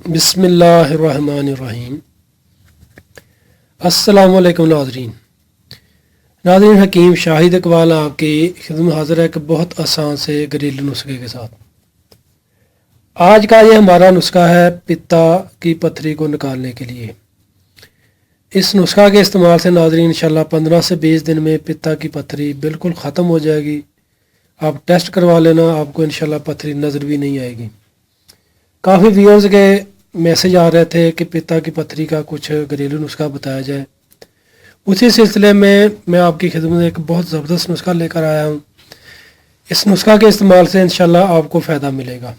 बिस्मिल्लाहिर्रहमानिर्रहीम। अस्सलामुअलैकुम नाज़रीन, हकीम शाहिद इकबाल आपकी खिदमत हाज़िर है कि बहुत आसान से घरेलू नुस्खे के साथ। आज का ये हमारा नुस्खा है पित्ता की पथरी को निकालने के लिए। इस नुस्खा के इस्तेमाल से नाज़रीन इंशाल्लाह 15 से 20 दिन में पित्ता की पथरी बिल्कुल ख़त्म हो जाएगी। आप टेस्ट करवा लेना, आपको इंशाल्लाह पथरी नज़र भी नहीं आएगी। काफ़ी व्यूअर्स के मैसेज आ रहे थे कि पित्ता की पथरी का कुछ घरेलू नुस्खा बताया जाए। उसी सिलसिले में मैं आपकी खिदमत में एक बहुत ज़बरदस्त नुस्खा लेकर आया हूँ। इस नुस्खा के इस्तेमाल से इंशाल्लाह आपको फ़ायदा मिलेगा।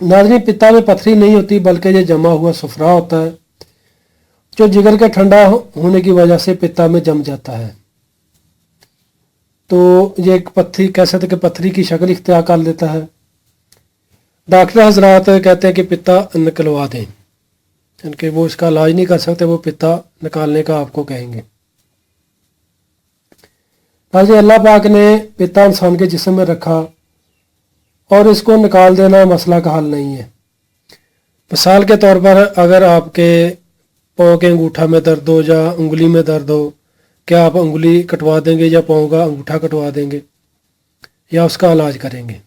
नाज़रीन, पित्ता में पथरी नहीं होती बल्कि ये जमा हुआ सुफरा होता है जो जिगर के ठंडा होने की वजह से पित्ता में जम जाता है। तो ये एक पथरी कह सकते कि पथरी की शक्ल इख्तियार कर लेता है। डॉक्टर हजरात कहते हैं कि पित्ता निकलवा दें, यानी वो इसका इलाज नहीं कर सकते, वो पित्ता निकालने का आपको कहेंगे। आज अल्लाह पाक ने पित्ता इंसान के जिस्म में रखा और इसको निकाल देना मसला का हल नहीं है। मिसाल के तौर पर अगर आपके पाँव के अंगूठा में दर्द हो या उंगली में दर्द हो, क्या आप उंगली कटवा देंगे या पाँव का अंगूठा कटवा देंगे या उसका इलाज करेंगे?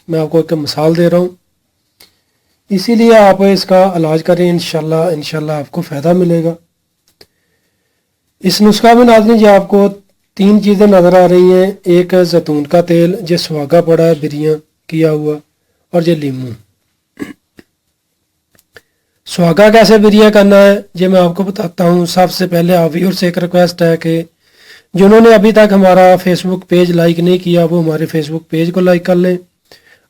मैं आपको एक मिसाल दे रहा हूँ, इसीलिए आप इसका इलाज करें। इंशाल्लाह आपको फ़ायदा मिलेगा। इस नुस्खा में नाज़रीन जी आपको 3 चीज़ें नज़र आ रही हैं। एक जैतून का तेल, जो सुहागा पड़ा है बिरियाँ किया हुआ, और ये लीमू। सुहागा कैसे बिरियाँ करना है ये मैं आपको बताता हूँ। सबसे पहले आप व्यूअर से एक रिक्वेस्ट है कि जिन्होंने अभी तक हमारा फेसबुक पेज लाइक नहीं किया वो हमारे फेसबुक पेज को लाइक कर लें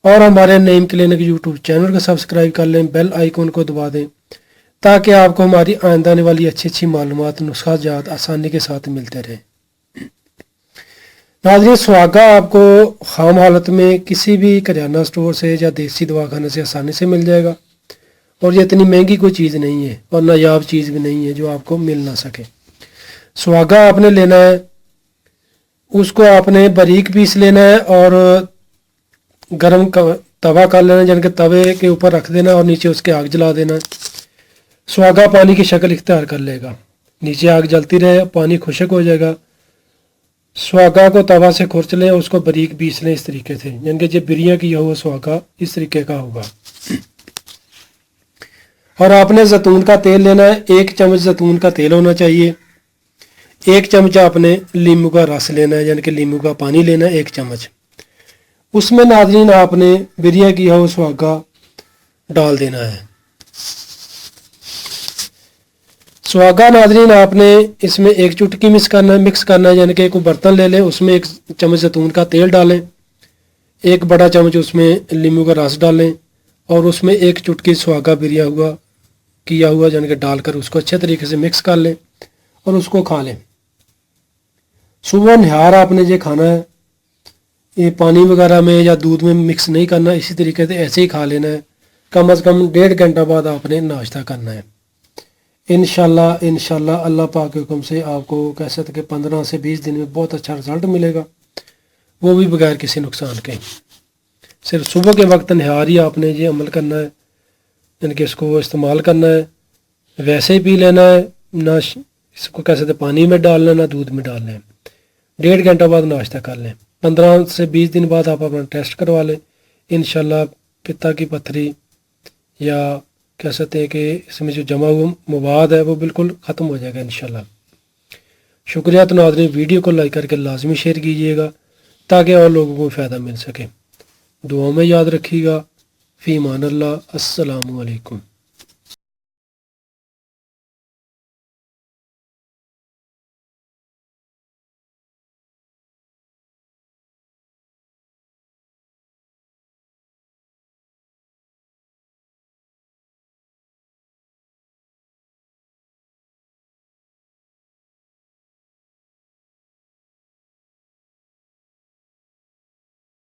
और हमारे नईम क्लिनिक यूट्यूब चैनल को सब्सक्राइब कर लें, बेल आइकन को दबा दें ताकि आपको हमारी आइंदा आने वाली अच्छी मालूमात नुस्खा जात आसानी के साथ मिलते रहें। नाज़रीन, सुहागा आपको खाम हालत में किसी भी करियाना स्टोर से या देसी दवाखाने से आसानी से मिल जाएगा और ये इतनी महंगी कोई चीज़ नहीं है और नायाब चीज़ भी नहीं है जो आपको मिल ना सके। सुहागा आपने लेना है, उसको आपने बारीक पीस लेना है और गरम तवा कर लेना, यानी कि तवे के ऊपर रख देना और नीचे उसके आग जला देना। सुहागा पानी की शक्ल इख्तियार कर लेगा, नीचे आग जलती रहे, पानी खुश्क हो जाएगा। सुहागा को तवा से खुरच लें, उसको बारीक पीस लें इस तरीके से, यानी कि जब बिरियाँ किया हुआ सुहागा इस तरीके का होगा। और आपने जैतून का तेल लेना है, 1 चम्मच जैतून का तेल होना चाहिए। 1 चम्मच आपने लीमू का रस लेना है, यानी कि लीमू का पानी लेना है 1 चम्मच। उसमें नाज़रीन आपने बिरियाँ किया हुआ सुहागा डाल देना है। सुहागा नाज़रीन आपने इसमें 1 चुटकी मिक्स करना है, यानी कि कोई बर्तन ले लें, उसमें 1 चम्मच जैतून का तेल डालें, 1 बड़ा चम्मच उसमें नींबू का रस डालें और उसमें 1 चुटकी सुहागा बिरिया किया हुआ यानी कि डालकर उसको अच्छे तरीके से मिक्स कर लें और उसको खा लें। सुबह निहार आपने ये खाना है, ये पानी वगैरह में या दूध में मिक्स नहीं करना, इसी तरीके से ऐसे ही खा लेना है। कम से कम 1.5 घंटा बाद आपने नाश्ता करना है। इंशाल्लाह अल्लाह पाक के हुक्म से आपको कह सकते कि 15 से 20 दिन में बहुत अच्छा रिजल्ट मिलेगा, वो भी बगैर किसी नुकसान के। सिर्फ सुबह के वक्त निहार ही आपने ये अमल करना है, यानी कि इसको इस्तेमाल करना है। वैसे ही पी लेना है, ना इसको कह सकते पानी में डालना ना दूध में डालना है। 1.5 घंटा बाद नाश्ता कर लें। 15 से 20 दिन बाद आप अपना टेस्ट करवा लें। इंशाल्लाह पित्ता की पथरी या कह सकते हैं कि इसमें जो जमा हुआ मवाद है वो बिल्कुल ख़त्म हो जाएगा इंशाल्लाह। शुक्रिया। तो नाज़रीन, वीडियो को लाइक करके लाजमी शेयर कीजिएगा ताकि और लोगों को फ़ायदा मिल सके। दुआ में याद रखिएगा। फ़ी अमान अल्लाह। अस्सलामु अलैकुम।